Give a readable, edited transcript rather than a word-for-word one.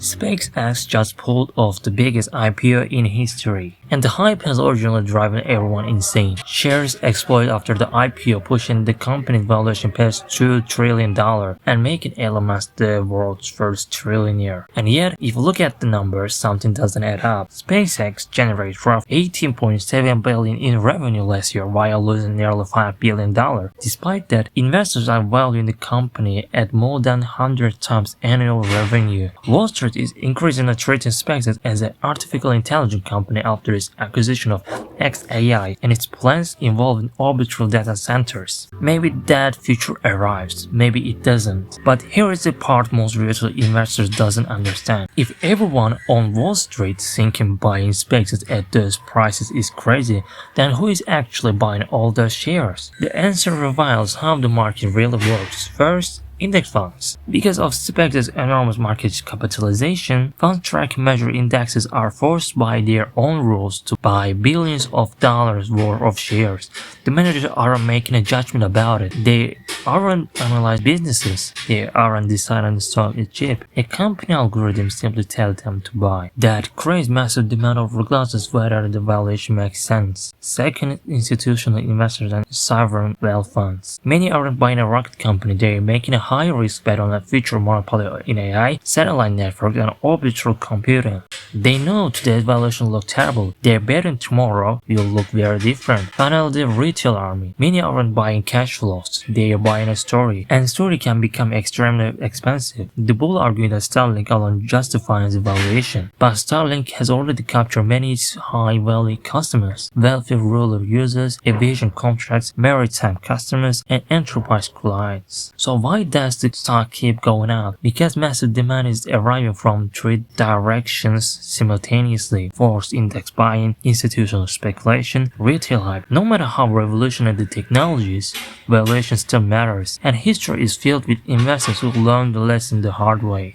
SpaceX just pulled off the biggest IPO in history, and the hype has originally driven everyone insane. Shares exploded after the IPO, pushing the company's valuation past $2 trillion and making Elon Musk the world's first trillionaire. And yet, if you look at the numbers, something doesn't add up. SpaceX generated roughly $18.7 billion in revenue last year while losing nearly $5 billion. Despite that, investors are valuing the company at more than 100 times annual revenue. Wall Street is increasingly treating SpaceX as an artificial intelligence company after its acquisition of xAI and its plans involving orbital data centers. Maybe that future arrives, maybe it doesn't. But here is the part most retail investors doesn't understand. If everyone on Wall Street thinking buying SpaceX at those prices is crazy, then who is actually buying all those shares? The answer reveals how the market really works. First, index funds. Because of SpaceX's enormous market capitalization, funds tracking measure indexes are forced by their own rules to buy billions of dollars worth of shares. The managers aren't making a judgment about it. They aren't analyzing businesses. They aren't deciding the stock is cheap. A company algorithm simply tells them to buy. That creates massive demand regardless of whether the valuation makes sense. Second, institutional investors and sovereign wealth funds. Many aren't buying a rocket company. They're making a high-risk bet on a future monopoly in AI, satellite networks, and orbital computing. They know today's valuation looks terrible. They're betting tomorrow will look very different. Finally, the retail army. Many aren't buying cash flows. They are buying a story. And story can become extremely expensive. The bull arguing that Starlink alone justifies the valuation. But Starlink has already captured many high-value customers, wealthy rural users, aviation contracts, maritime customers, and enterprise clients. So why does the stock keep going up? Because massive demand is arriving from three directions simultaneously: forced index buying, institutional speculation, retail hype. No matter how revolutionary the technology is, valuation still matters, and history is filled with investors who learned the lesson the hard way.